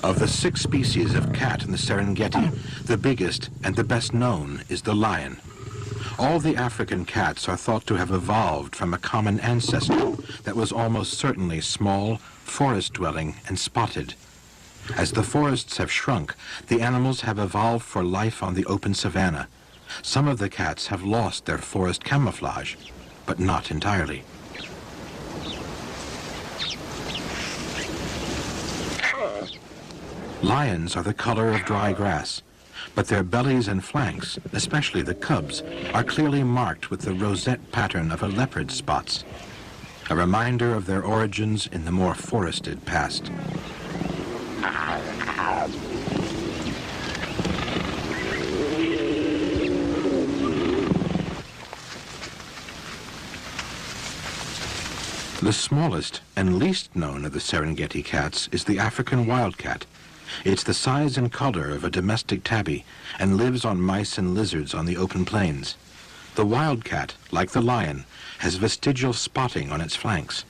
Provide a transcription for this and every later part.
Of the 6 species of cat in the Serengeti, the biggest and the best known is the lion. All the African cats are thought to have evolved from a common ancestor that was almost certainly small, forest-dwelling, and spotted. As the forests have shrunk, the animals have evolved for life on the open savanna. Some of the cats have lost their forest camouflage, but not entirely. Lions are the color of dry grass, but their bellies and flanks, especially the cubs, are clearly marked with the rosette pattern of a leopard's spots, a reminder of their origins in the more forested past. The smallest and least known of the Serengeti cats is the African wildcat. It's the size and color of a domestic tabby and lives on mice and lizards on the open plains. The wildcat, like the lion, has vestigial spotting on its flanks.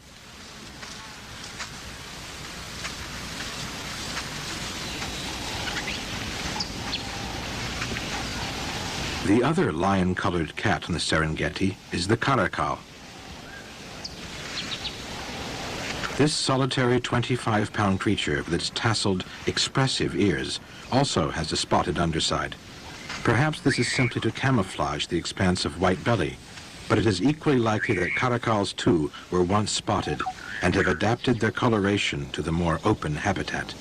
The other lion-colored cat in the Serengeti is the caracal. This solitary 25-pound creature with its tasseled, expressive ears also has a spotted underside. Perhaps this is simply to camouflage the expansive white belly, but it is equally likely that caracals too were once spotted and have adapted their coloration to the more open habitat.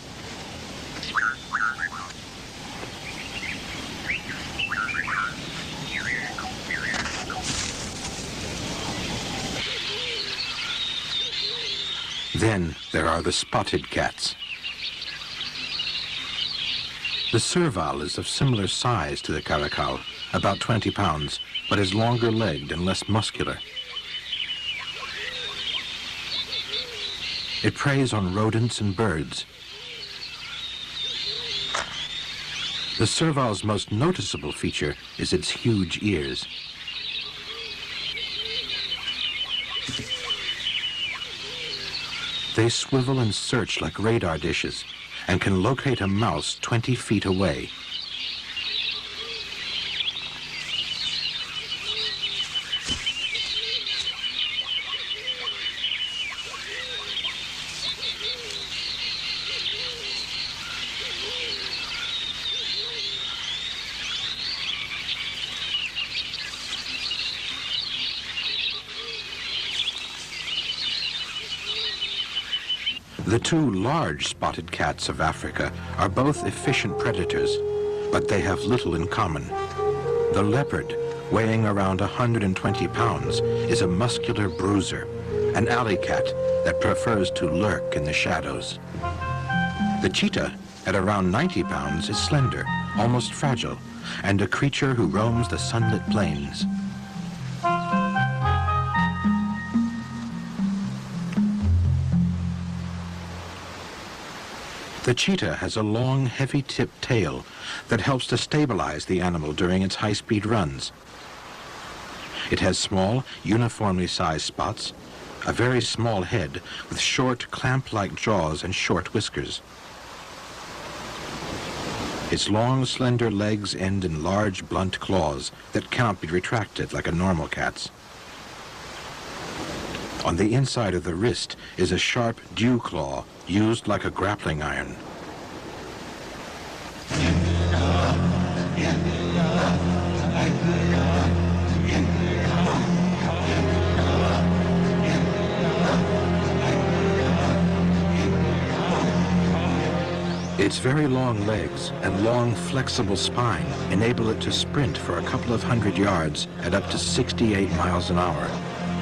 Then there are the spotted cats. The serval is of similar size to the caracal, about 20 pounds, but is longer-legged and less muscular. It preys on rodents and birds. The serval's most noticeable feature is its huge ears. They swivel and search like radar dishes and can locate a mouse 20 feet away. The 2 large spotted cats of Africa are both efficient predators, but they have little in common. The leopard, weighing around 120 pounds, is a muscular bruiser, an alley cat that prefers to lurk in the shadows. The cheetah, at around 90 pounds, is slender, almost fragile, and a creature who roams the sunlit plains. The cheetah has a long, heavy-tipped tail that helps to stabilize the animal during its high-speed runs. It has small, uniformly sized spots, a very small head with short, clamp-like jaws and short whiskers. Its long, slender legs end in large, blunt claws that cannot be retracted like a normal cat's. On the inside of the wrist is a sharp dew claw used like a grappling iron. Its very long legs and long, flexible spine enable it to sprint for a couple of hundred yards at up to 68 miles an hour,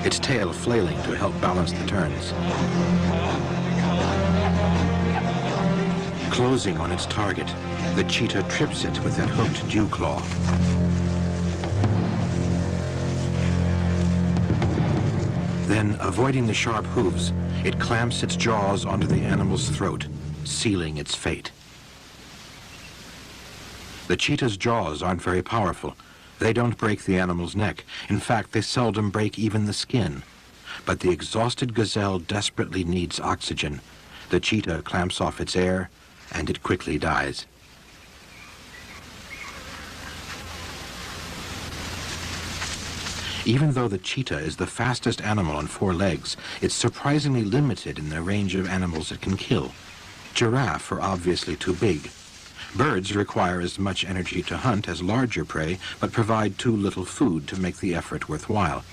its tail flailing to help balance the turns. Closing on its target, the cheetah trips it with that hooked dew claw. Then, avoiding the sharp hooves, it clamps its jaws onto the animal's throat, sealing its fate. The cheetah's jaws aren't very powerful. They don't break the animal's neck. In fact, they seldom break even the skin. But the exhausted gazelle desperately needs oxygen. The cheetah clamps off its air, and it quickly dies. Even though the cheetah is the fastest animal on 4 legs, it's surprisingly limited in the range of animals it can kill. Giraffe are obviously too big. Birds require as much energy to hunt as larger prey, but provide too little food to make the effort worthwhile.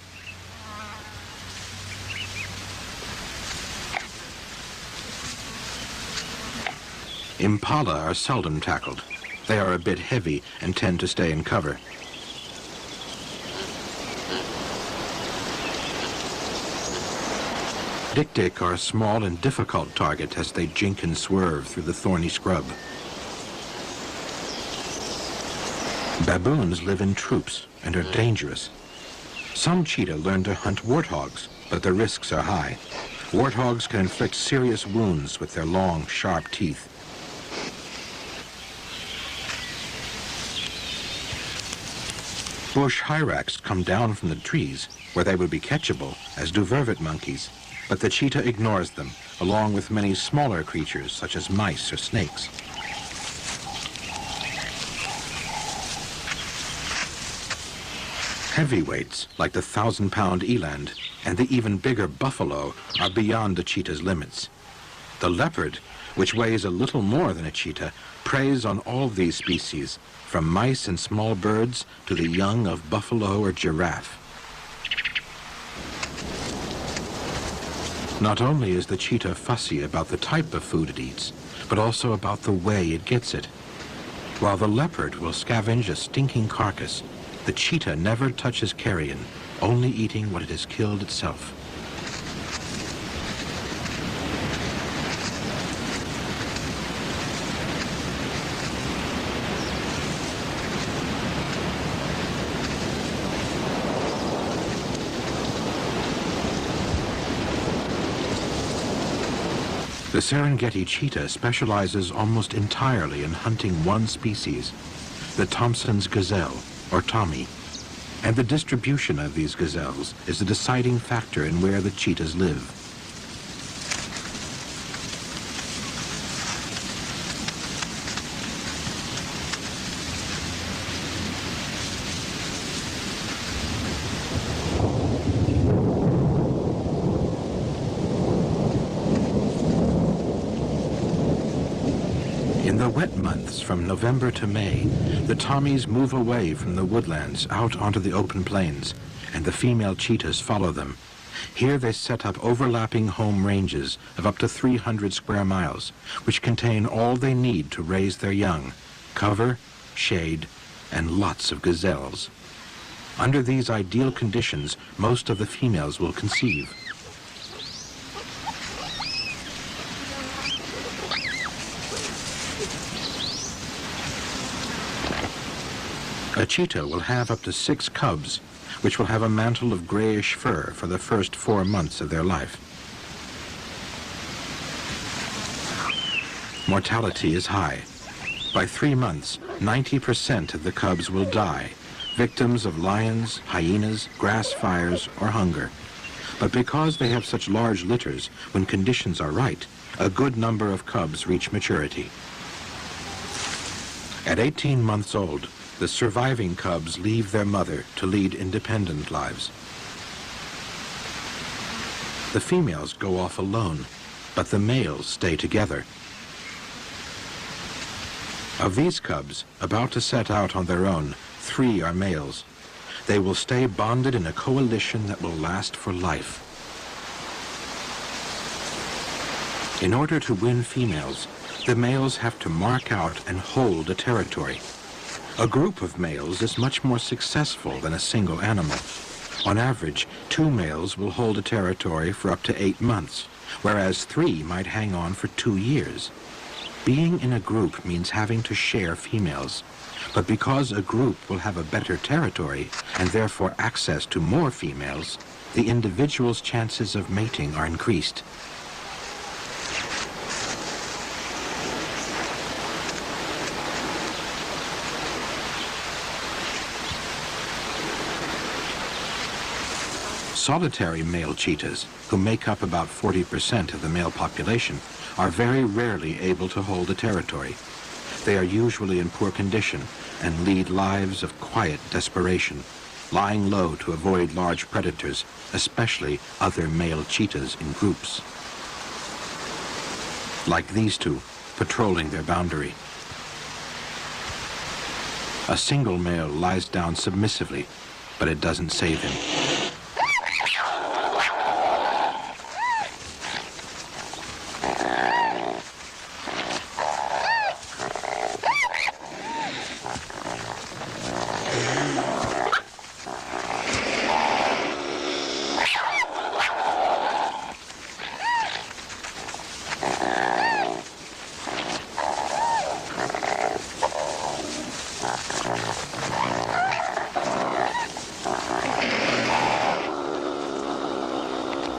Impala are seldom tackled. They are a bit heavy and tend to stay in cover. Dik-dik are a small and difficult target as they jink and swerve through the thorny scrub. Baboons live in troops and are dangerous. Some cheetah learn to hunt warthogs, but the risks are high. Warthogs can inflict serious wounds with their long, sharp teeth. Bush hyrax come down from the trees, where they would be catchable, as do vervet monkeys, but the cheetah ignores them, along with many smaller creatures such as mice or snakes. Heavyweights, like the 1,000-pound eland and the even bigger buffalo, are beyond the cheetah's limits. The leopard, which weighs a little more than a cheetah, preys on all these species, from mice and small birds to the young of buffalo or giraffe. Not only is the cheetah fussy about the type of food it eats, but also about the way it gets it. While the leopard will scavenge a stinking carcass, the cheetah never touches carrion, only eating what it has killed itself. The Serengeti cheetah specializes almost entirely in hunting one species, the Thompson's gazelle, or Tommy. And the distribution of these gazelles is a deciding factor in where the cheetahs live. In the wet months from November to May, the Tommies move away from the woodlands out onto the open plains, and the female cheetahs follow them. Here they set up overlapping home ranges of up to 300 square miles, which contain all they need to raise their young: cover, shade, and lots of gazelles. Under these ideal conditions, most of the females will conceive. A cheetah will have up to 6 cubs, which will have a mantle of grayish fur for the first 4 months of their life. Mortality is high. By 3 months, 90% of the cubs will die, victims of lions, hyenas, grass fires, or hunger. But because they have such large litters, when conditions are right, a good number of cubs reach maturity. At 18 months old, the surviving cubs leave their mother to lead independent lives. The females go off alone, but the males stay together. Of these cubs, about to set out on their own, 3 are males. They will stay bonded in a coalition that will last for life. In order to win females, the males have to mark out and hold a territory. A group of males is much more successful than a single animal. On average, 2 males will hold a territory for up to 8 months, whereas 3 might hang on for 2 years. Being in a group means having to share females, but because a group will have a better territory and therefore access to more females, the individual's chances of mating are increased. Solitary male cheetahs, who make up about 40% of the male population, are very rarely able to hold a territory. They are usually in poor condition and lead lives of quiet desperation, lying low to avoid large predators, especially other male cheetahs in groups. Like these two, patrolling their boundary. A single male lies down submissively, but it doesn't save him.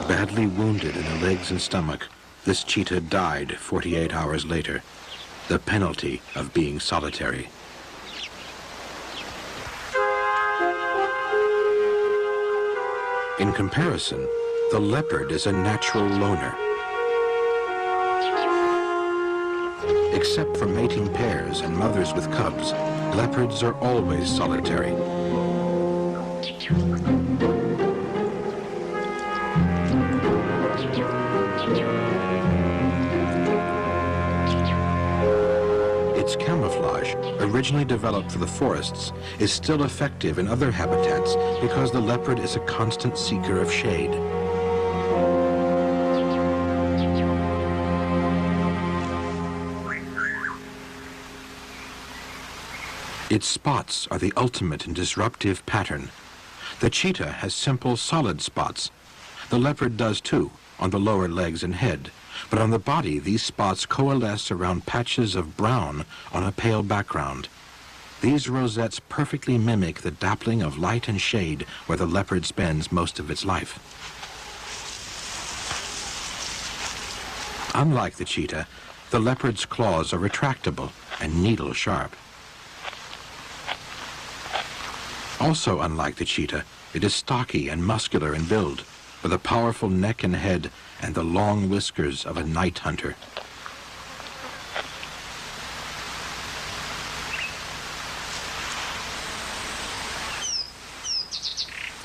Badly wounded in the legs and stomach, this cheetah died 48 hours later, the penalty of being solitary. In comparison, the leopard is a natural loner. Except for mating pairs and mothers with cubs, leopards are always solitary. Its camouflage, originally developed for the forests, is still effective in other habitats because the leopard is a constant seeker of shade. Its spots are the ultimate in disruptive pattern. The cheetah has simple, solid spots. The leopard does too, on the lower legs and head. But on the body, these spots coalesce around patches of brown on a pale background. These rosettes perfectly mimic the dappling of light and shade where the leopard spends most of its life. Unlike the cheetah, the leopard's claws are retractable and needle-sharp. Also unlike the cheetah, it is stocky and muscular in build, with a powerful neck and head and the long whiskers of a night hunter.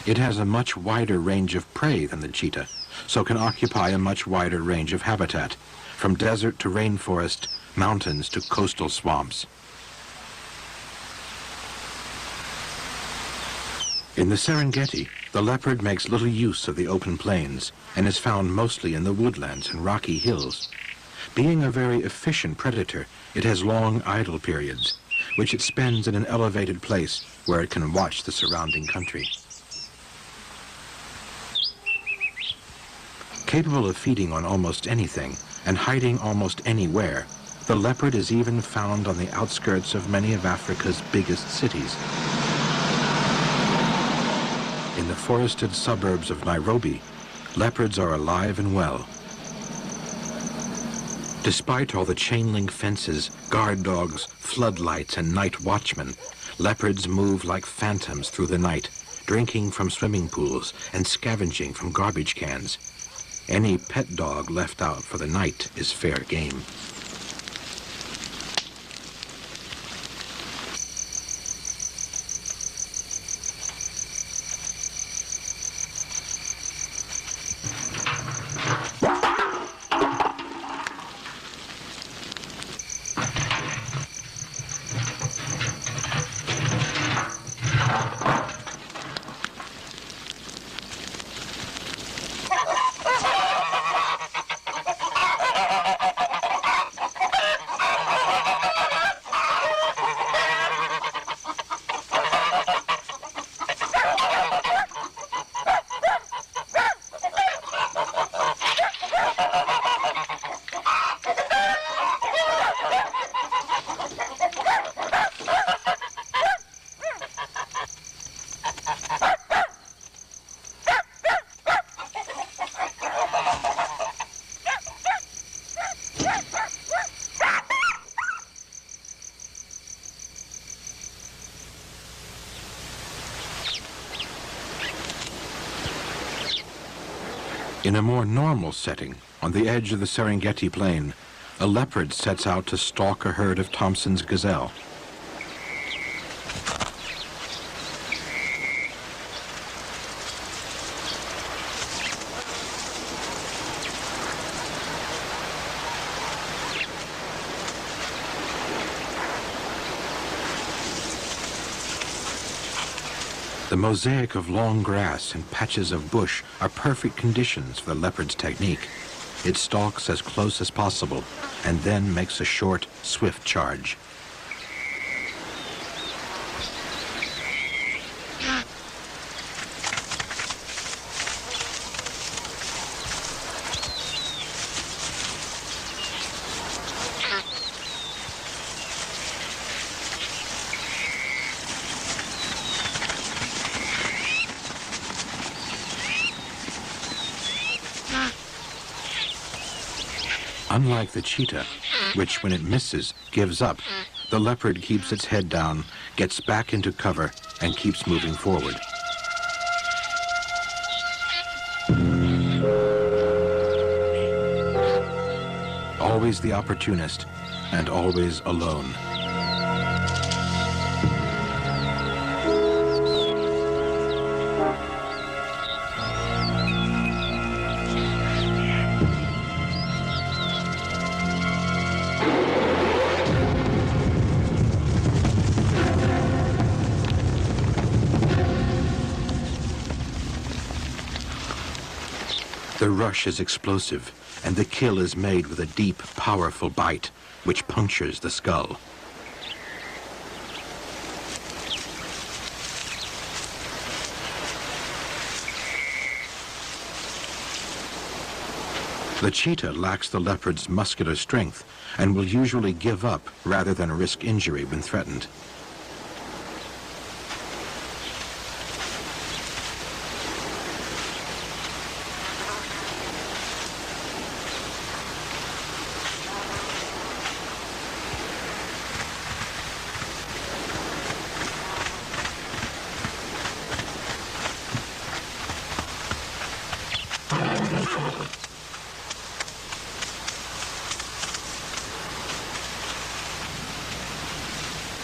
It has a much wider range of prey than the cheetah, so can occupy a much wider range of habitat, from desert to rainforest, mountains to coastal swamps. In the Serengeti, the leopard makes little use of the open plains and is found mostly in the woodlands and rocky hills. Being a very efficient predator, it has long idle periods, which it spends in an elevated place where it can watch the surrounding country. Capable of feeding on almost anything and hiding almost anywhere, the leopard is even found on the outskirts of many of Africa's biggest cities. In the forested suburbs of Nairobi, leopards are alive and well. Despite all the chain-link fences, guard dogs, floodlights, and night watchmen, leopards move like phantoms through the night, drinking from swimming pools and scavenging from garbage cans. Any pet dog left out for the night is fair game. In a more normal setting, on the edge of the Serengeti plain, a leopard sets out to stalk a herd of Thompson's gazelle. The mosaic of long grass and patches of bush are perfect conditions for the leopard's technique. It stalks as close as possible and then makes a short, swift charge. Unlike the cheetah, which when it misses, gives up, the leopard keeps its head down, gets back into cover, and keeps moving forward. Always the opportunist, and always alone. The rush is explosive, and the kill is made with a deep, powerful bite, which punctures the skull. The cheetah lacks the leopard's muscular strength and will usually give up rather than risk injury when threatened.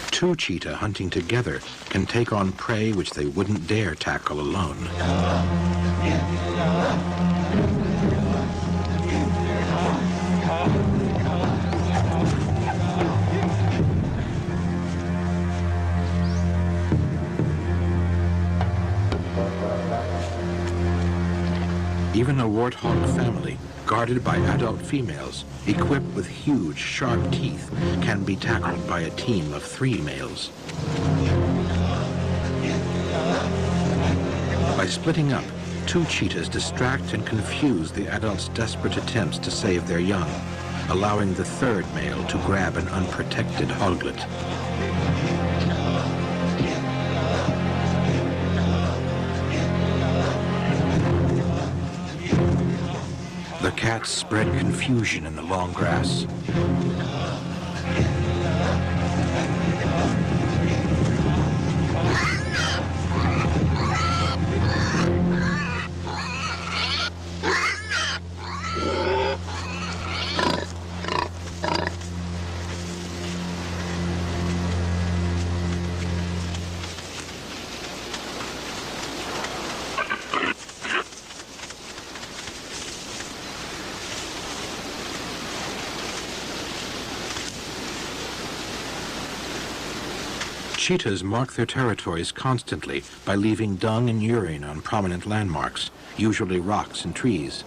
Two cheetah hunting together can take on prey which they wouldn't dare tackle alone. Even a warthog family, guarded by adult females, equipped with huge, sharp teeth, can be tackled by a team of 3 males. By splitting up, 2 cheetahs distract and confuse the adults' desperate attempts to save their young, allowing the 3rd male to grab an unprotected hoglet. The cats spread confusion in the long grass. Cheetahs mark their territories constantly by leaving dung and urine on prominent landmarks, usually rocks and trees.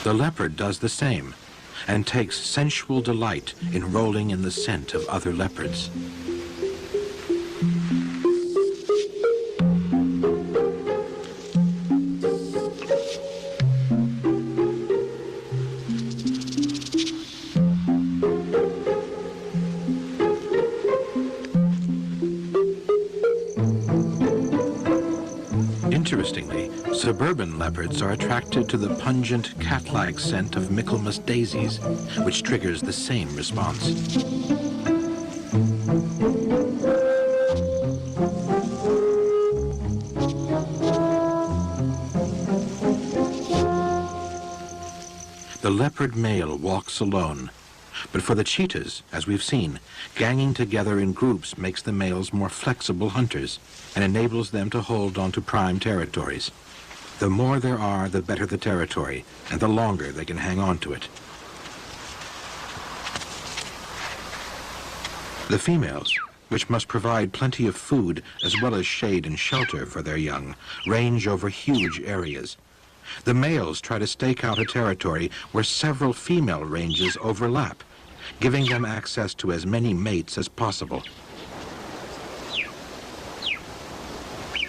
The leopard does the same and takes sensual delight in rolling in the scent of other leopards. Interestingly, suburban leopards are attracted to the pungent cat-like scent of Michaelmas daisies, which triggers the same response. leopard male walks alone. But for the cheetahs, as we've seen, ganging together in groups makes the males more flexible hunters and enables them to hold onto prime territories. The more there are, the better the territory, and the longer they can hang on to it. The females, which must provide plenty of food as well as shade and shelter for their young, range over huge areas. The males try to stake out a territory where several female ranges overlap, giving them access to as many mates as possible.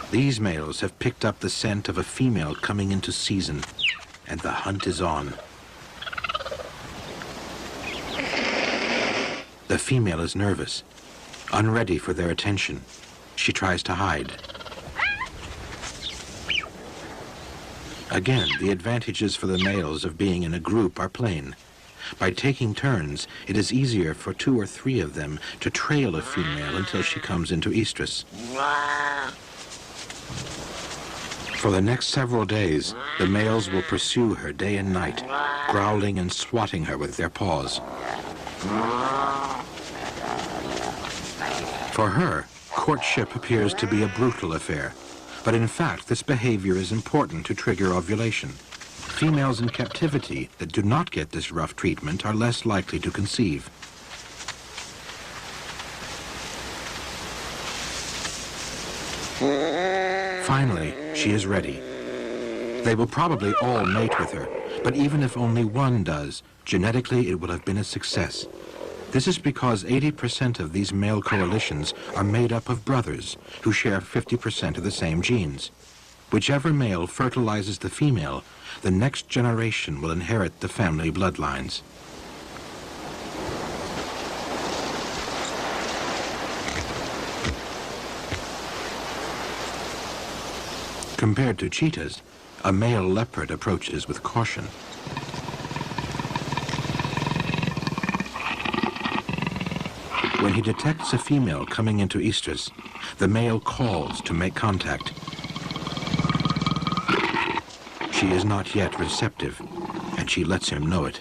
These males have picked up the scent of a female coming into season, and the hunt is on. The female is nervous, unready for their attention. She tries to hide. Again, the advantages for the males of being in a group are plain. By taking turns, it is easier for 2 or 3 of them to trail a female until she comes into estrus. For the next several days, the males will pursue her day and night, growling and swatting her with their paws. For her, courtship appears to be a brutal affair, but in fact this behavior is important to trigger ovulation. Females in captivity that do not get this rough treatment are less likely to conceive. Finally, she is ready. They will probably all mate with her, but even if only one does, genetically it will have been a success. This is because 80% of these male coalitions are made up of brothers who share 50% of the same genes. Whichever male fertilizes the female, the next generation will inherit the family bloodlines. Compared to cheetahs, a male leopard approaches with caution. When he detects a female coming into estrus, the male calls to make contact. She is not yet receptive, and she lets him know it.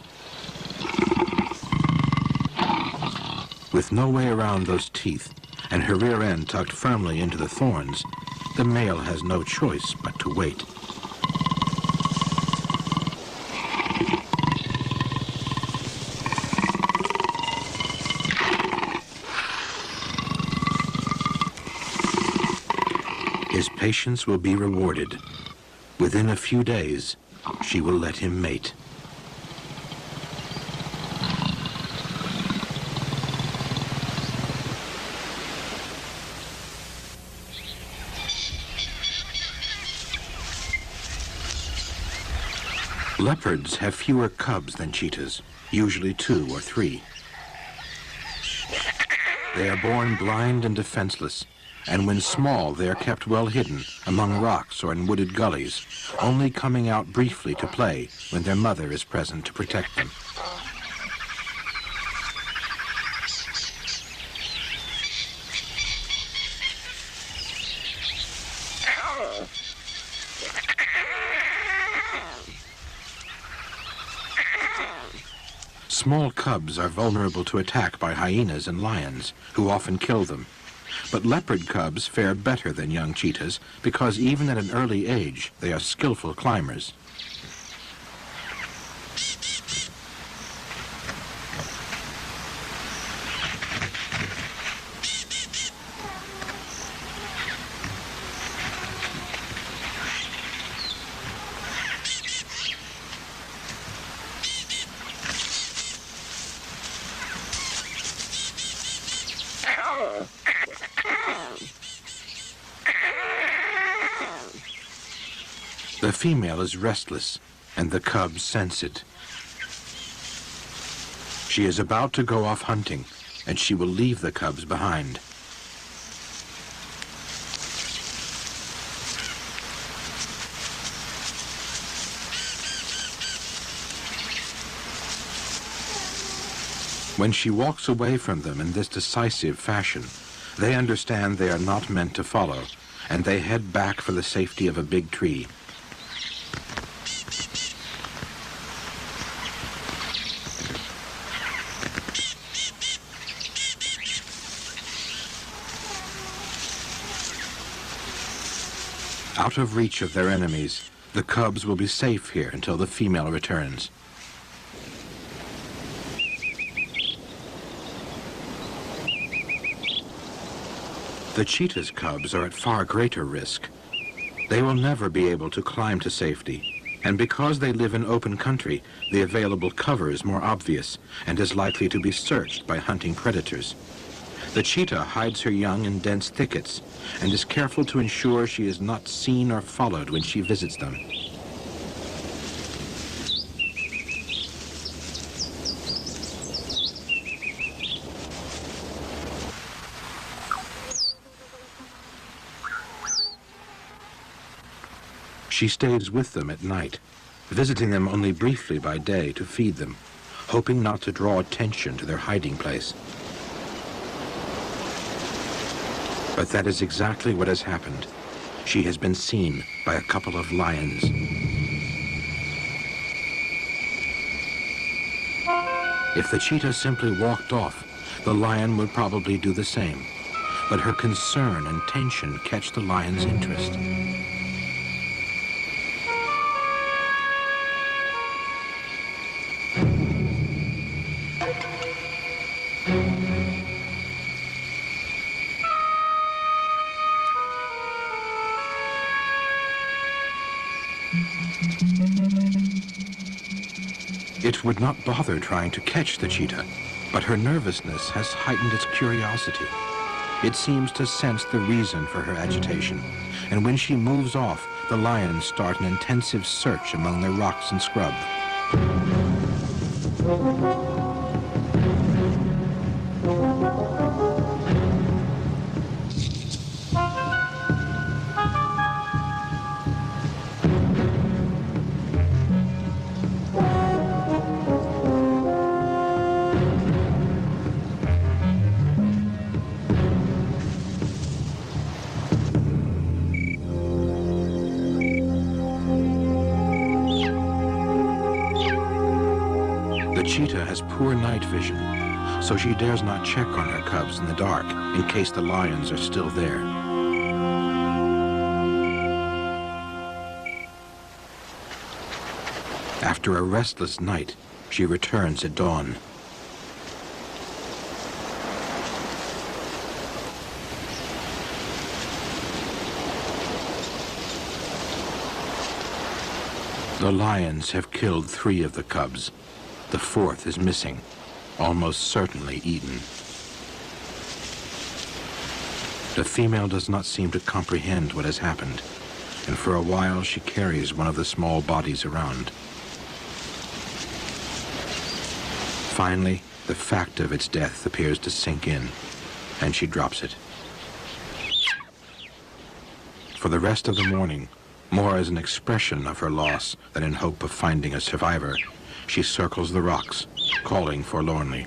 With no way around those teeth, and her rear end tucked firmly into the thorns, the male has no choice but to wait. His patience will be rewarded. Within a few days, she will let him mate. Leopards have fewer cubs than cheetahs, usually 2 or 3. They are born blind and defenseless, and when small they are kept well hidden among rocks or in wooded gullies, only coming out briefly to play when their mother is present to protect them. Small cubs are vulnerable to attack by hyenas and lions, who often kill them. But leopard cubs fare better than young cheetahs because even at an early age, they are skillful climbers. The female is restless, and the cubs sense it. She is about to go off hunting, and she will leave the cubs behind. When she walks away from them in this decisive fashion, they understand they are not meant to follow, and they head back for the safety of a big tree. Out of reach of their enemies, the cubs will be safe here until the female returns. The cheetah's cubs are at far greater risk. They will never be able to climb to safety, and because they live in open country, the available cover is more obvious and is likely to be searched by hunting predators. The cheetah hides her young in dense thickets and is careful to ensure she is not seen or followed when she visits them. She stays with them at night, visiting them only briefly by day to feed them, hoping not to draw attention to their hiding place. But that is exactly what has happened. She has been seen by a couple of lions. If the cheetah simply walked off, the lion would probably do the same. But her concern and tension catch the lion's interest. It would not bother trying to catch the cheetah, but her nervousness has heightened its curiosity. It seems to sense the reason for her agitation, and when she moves off, the lions start an intensive search among the rocks and scrub. The cheetah has poor night vision, so she dares not check on her cubs in the dark in case the lions are still there. After a restless night, she returns at dawn. The lions have killed 3 of the cubs. The 4th is missing, almost certainly eaten. The female does not seem to comprehend what has happened, and for a while she carries one of the small bodies around. Finally, the fact of its death appears to sink in, and she drops it. For the rest of the morning, more as an expression of her loss than in hope of finding a survivor, she circles the rocks, calling forlornly.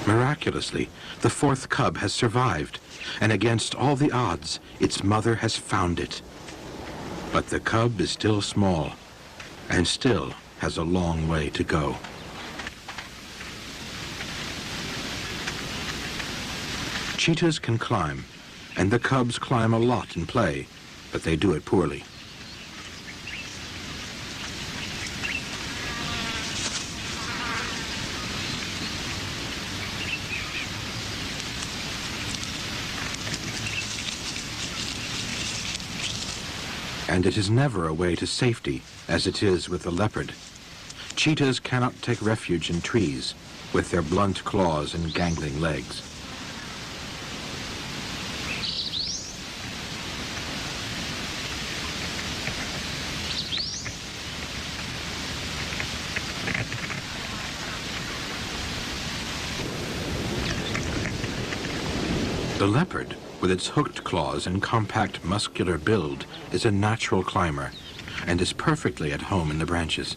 Miraculously, the 4th cub has survived, and against all the odds, its mother has found it. But the cub is still small, and still has a long way to go. Cheetahs can climb, and the cubs climb a lot in play, but they do it poorly. And it is never a way to safety, as it is with the leopard. Cheetahs cannot take refuge in trees, with their blunt claws and gangling legs. The leopard, with its hooked claws and compact muscular build, is a natural climber and is perfectly at home in the branches.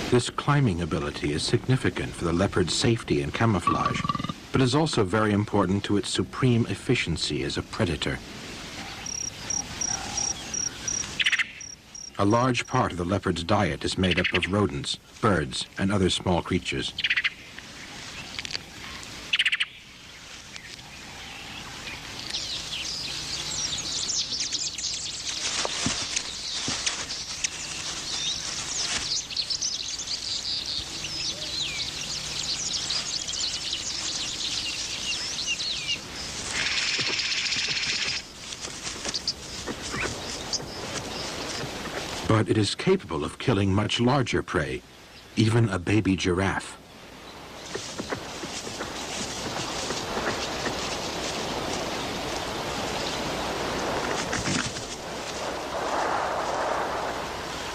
This climbing ability is significant for the leopard's safety and camouflage, but is also very important to its supreme efficiency as a predator. A large part of the leopard's diet is made up of rodents, birds, and other small creatures. But it is capable of killing much larger prey, even a baby giraffe.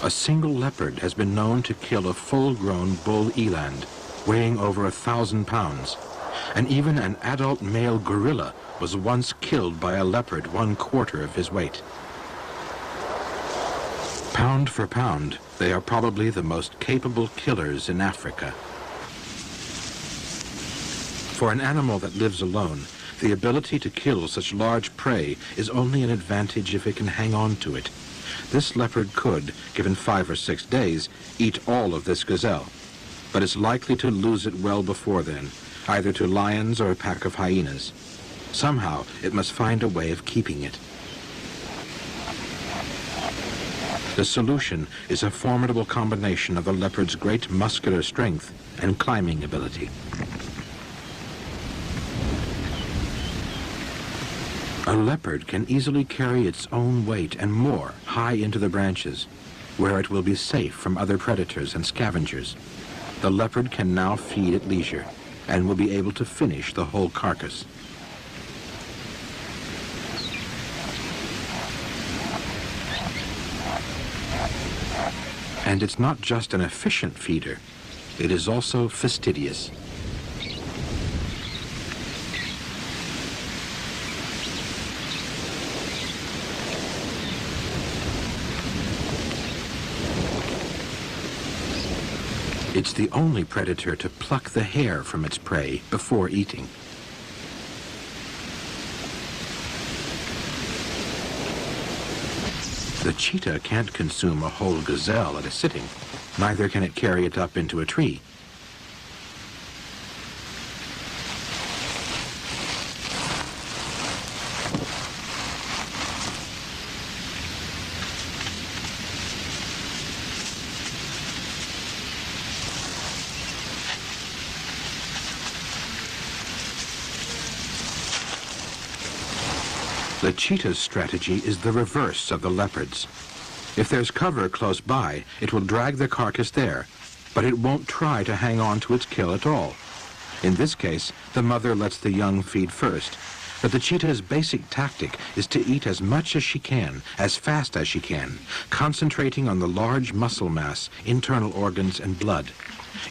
A single leopard has been known to kill a full-grown bull eland, weighing over 1,000 pounds. And even an adult male gorilla was once killed by a leopard 1/4 of his weight. Pound for pound, they are probably the most capable killers in Africa. For an animal that lives alone, the ability to kill such large prey is only an advantage if it can hang on to it. This leopard could, given 5 or 6 days, eat all of this gazelle, but is likely to lose it well before then, either to lions or a pack of hyenas. Somehow, it must find a way of keeping it. The solution is a formidable combination of the leopard's great muscular strength and climbing ability. A leopard can easily carry its own weight and more high into the branches, where it will be safe from other predators and scavengers. The leopard can now feed at leisure and will be able to finish the whole carcass. And it's not just an efficient feeder, it is also fastidious. It's the only predator to pluck the hair from its prey before eating. The cheetah can't consume a whole gazelle at a sitting. Neither can it carry it up into a tree. The cheetah's strategy is the reverse of the leopard's. If there's cover close by, it will drag the carcass there, but it won't try to hang on to its kill at all. In this case, the mother lets the young feed first, but the cheetah's basic tactic is to eat as much as she can, as fast as she can, concentrating on the large muscle mass, internal organs, and blood.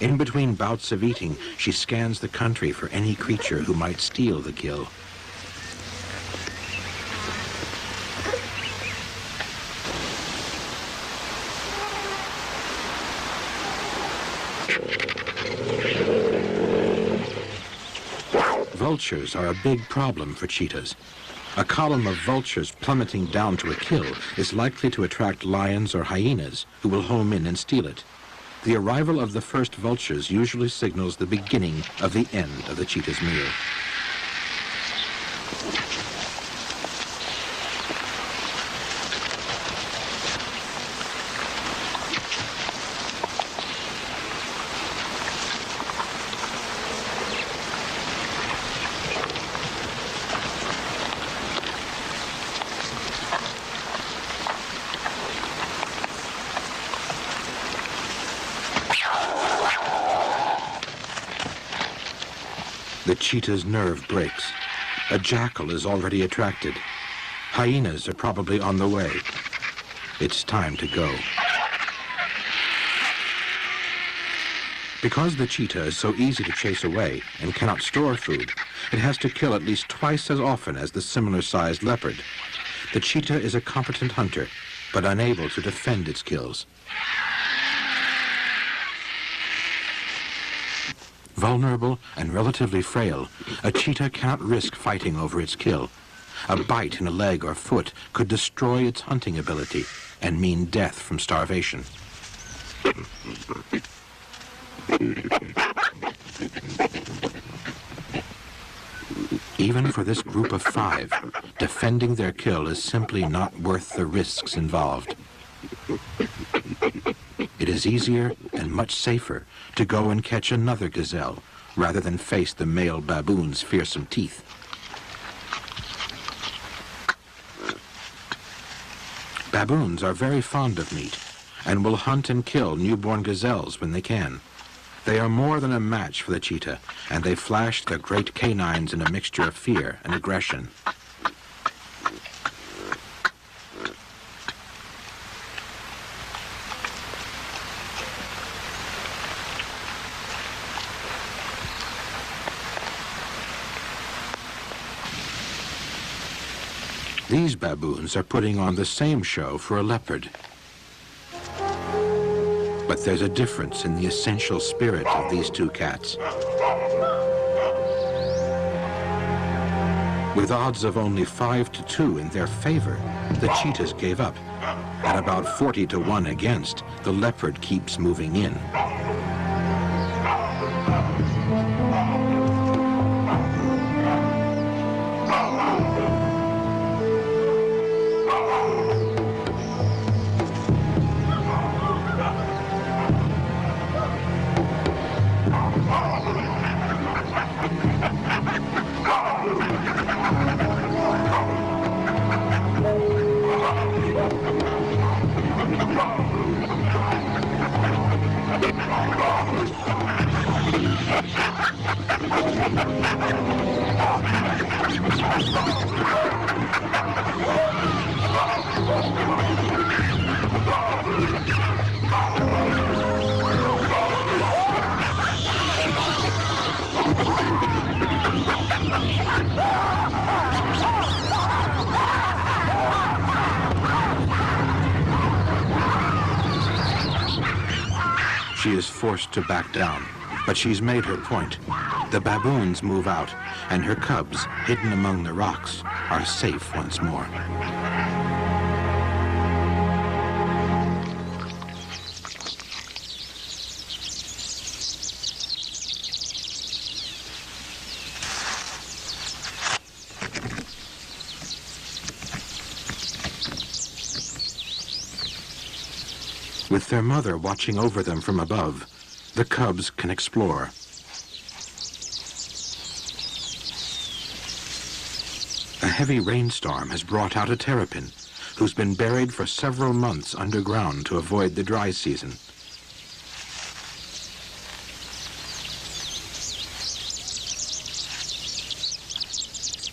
In between bouts of eating, she scans the country for any creature who might steal the kill. Vultures are a big problem for cheetahs. A column of vultures plummeting down to a kill is likely to attract lions or hyenas who will home in and steal it. The arrival of the first vultures usually signals the beginning of the end of the cheetah's meal. The cheetah's nerve breaks. A jackal is already attracted. Hyenas are probably on the way. It's time to go. Because the cheetah is so easy to chase away and cannot store food, it has to kill at least twice as often as the similar-sized leopard. The cheetah is a competent hunter, but unable to defend its kills. Vulnerable and relatively frail, a cheetah cannot risk fighting over its kill. A bite in a leg or foot could destroy its hunting ability and mean death from starvation. Even for this group of 5, defending their kill is simply not worth the risks involved. It is easier and much safer to go and catch another gazelle rather than face the male baboon's fearsome teeth. Baboons are very fond of meat and will hunt and kill newborn gazelles when they can. They are more than a match for the cheetah, and they flash their great canines in a mixture of fear and aggression. These baboons are putting on the same show for a leopard. But there's a difference in the essential spirit of these two cats. With odds of only 5 to 2 in their favor, the cheetahs gave up. At about 40 to 1 against, the leopard keeps moving in. She is forced to back down, but she's made her point. The baboons move out, and her cubs, hidden among the rocks, are safe once more. With their mother watching over them from above, the cubs can explore. A heavy rainstorm has brought out a terrapin, who's been buried for several months underground to avoid the dry season.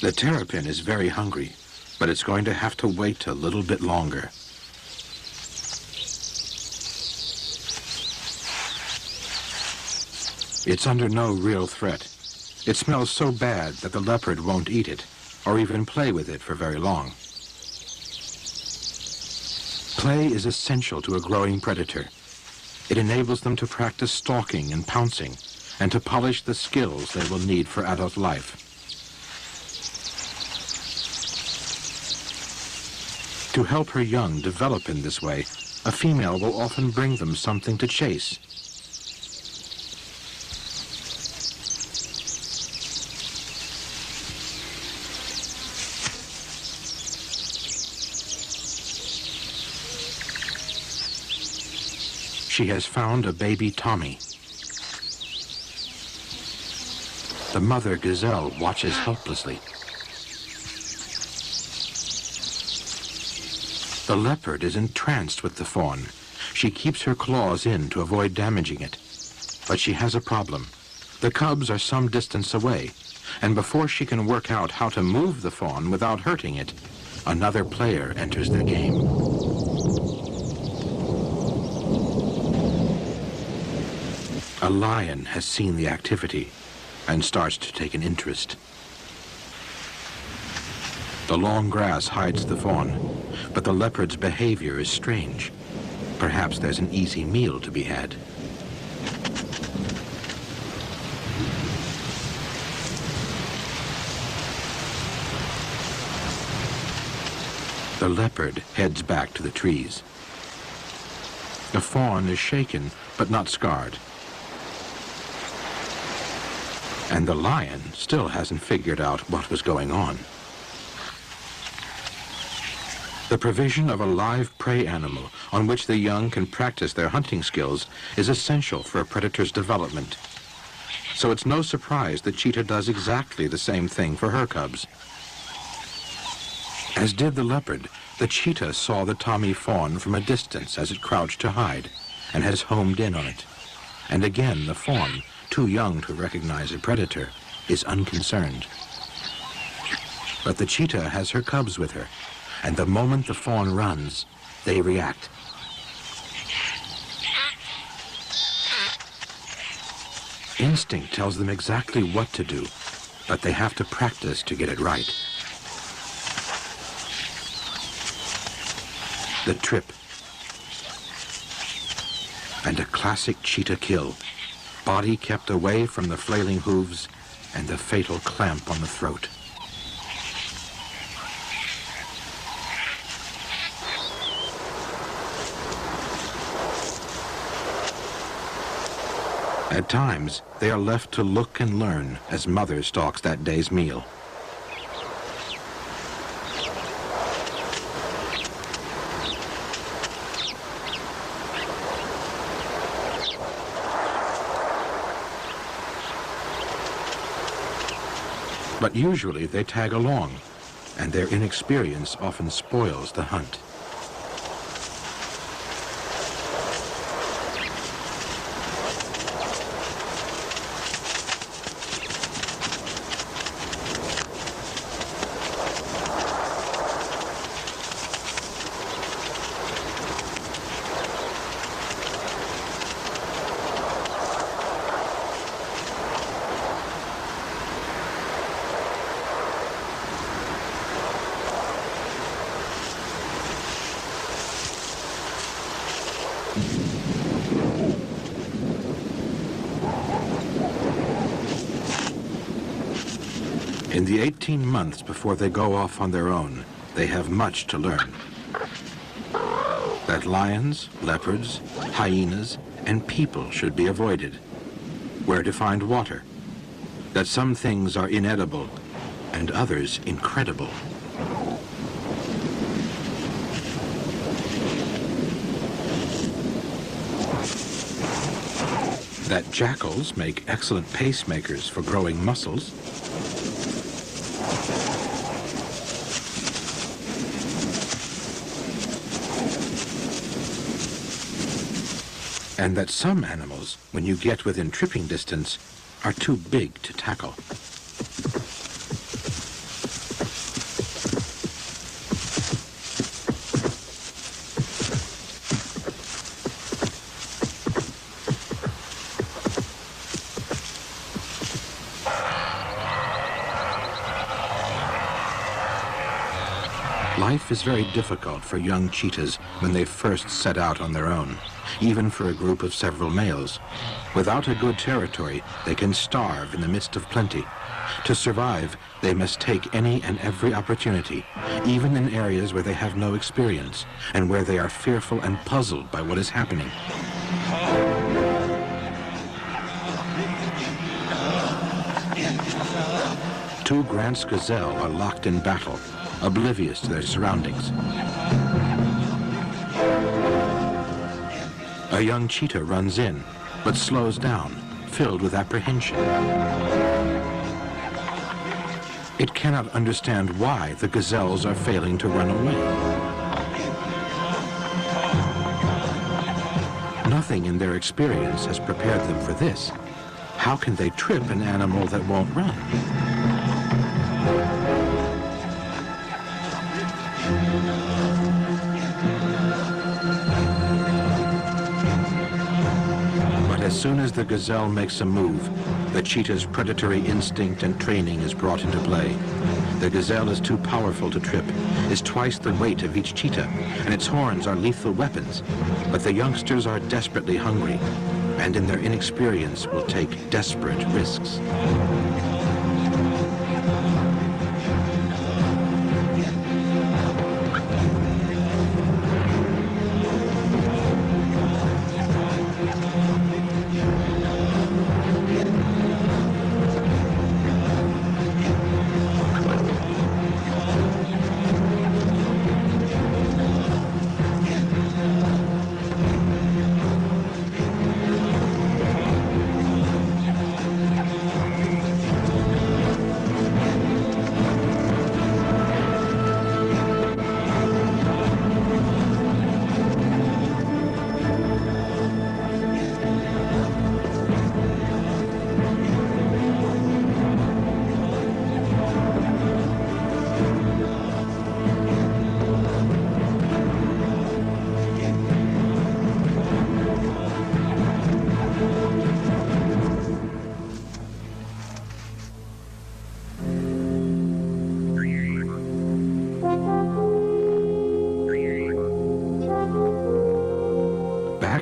The terrapin is very hungry, but it's going to have to wait a little bit longer. It's under no real threat. It smells so bad that the leopard won't eat it, or even play with it for very long. Play is essential to a growing predator. It enables them to practice stalking and pouncing, and to polish the skills they will need for adult life. To help her young develop in this way, a female will often bring them something to chase. She has found a baby Tommy. The mother gazelle watches helplessly. The leopard is entranced with the fawn. She keeps her claws in to avoid damaging it. But she has a problem. The cubs are some distance away, and before she can work out how to move the fawn without hurting it, another player enters their game. A lion has seen the activity and starts to take an interest. The long grass hides the fawn, but the leopard's behavior is strange. Perhaps there's an easy meal to be had. The leopard heads back to the trees. The fawn is shaken, but not scarred. And the lion still hasn't figured out what was going on. The provision of a live prey animal on which the young can practice their hunting skills is essential for a predator's development. So it's no surprise that cheetah does exactly the same thing for her cubs. As did the leopard, the cheetah saw the Tommy fawn from a distance as it crouched to hide, and has homed in on it. And again, the fawn, too young to recognize a predator, is unconcerned. But the cheetah has her cubs with her, and the moment the fawn runs, they react. Instinct tells them exactly what to do, but they have to practice to get it right. The trip. And a classic cheetah kill. Body kept away from the flailing hooves and the fatal clamp on the throat. At times, they are left to look and learn as mother stalks that day's meal. But usually they tag along, and their inexperience often spoils the hunt. In the 18 months before they go off on their own, they have much to learn. That lions, leopards, hyenas, and people should be avoided. Where to find water. That some things are inedible and others incredible. That jackals make excellent pacemakers for growing muscles. And that some animals, when you get within tripping distance, are too big to tackle. Life is very difficult for young cheetahs when they first set out on their own, even for a group of several males. Without a good territory, they can starve in the midst of plenty. To survive, they must take any and every opportunity, even in areas where they have no experience, and where they are fearful and puzzled by what is happening. Two Grant's gazelle are locked in battle, oblivious to their surroundings. A young cheetah runs in, but slows down, filled with apprehension. It cannot understand why the gazelles are failing to run away. Nothing in their experience has prepared them for this. How can they trip an animal that won't run? As soon as the gazelle makes a move, the cheetah's predatory instinct and training is brought into play. The gazelle is too powerful to trip, is twice the weight of each cheetah, and its horns are lethal weapons. But the youngsters are desperately hungry, and in their inexperience will take desperate risks.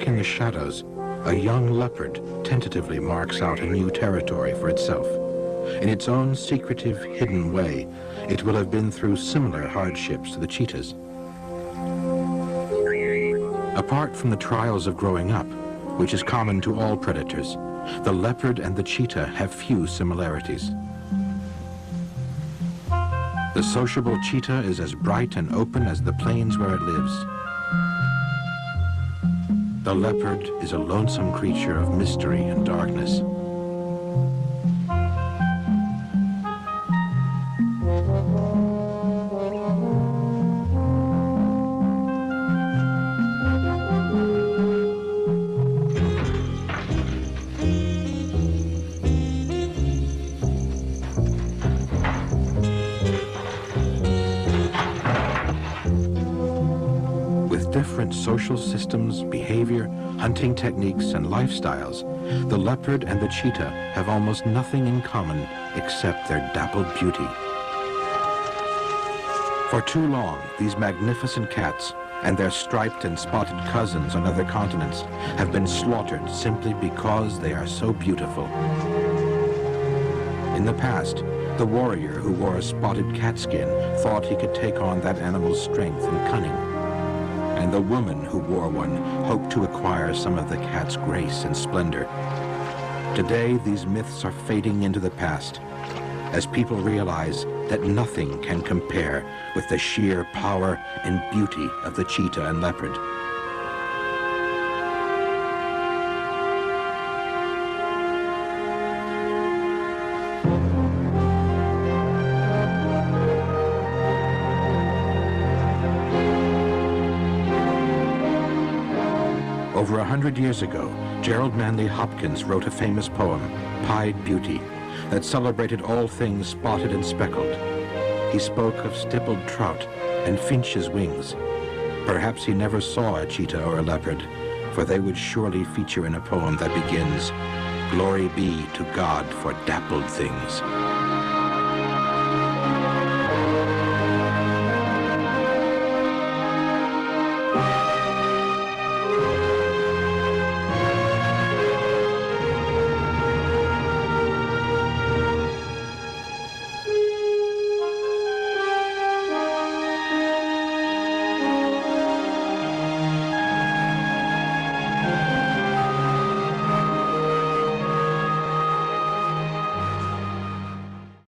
in the shadows, a young leopard tentatively marks out a new territory for itself. In its own secretive, hidden way, it will have been through similar hardships to the cheetahs. Apart from the trials of growing up, which is common to all predators, the leopard and the cheetah have few similarities. The sociable cheetah is as bright and open as the plains where it lives. The leopard is a lonesome creature of mystery and darkness. Different social systems, behavior, hunting techniques, and lifestyles, the leopard and the cheetah have almost nothing in common except their dappled beauty. For too long, these magnificent cats and their striped and spotted cousins on other continents have been slaughtered simply because they are so beautiful. In the past, the warrior who wore a spotted cat skin thought he could take on that animal's strength and cunning. And the woman who wore one hoped to acquire some of the cat's grace and splendor. Today, these myths are fading into the past, as people realize that nothing can compare with the sheer power and beauty of the cheetah and leopard. Over 100 years ago, Gerald Manley Hopkins wrote a famous poem, Pied Beauty, that celebrated all things spotted and speckled. He spoke of stippled trout and finch's wings. Perhaps he never saw a cheetah or a leopard, for they would surely feature in a poem that begins, "Glory be to God for dappled things."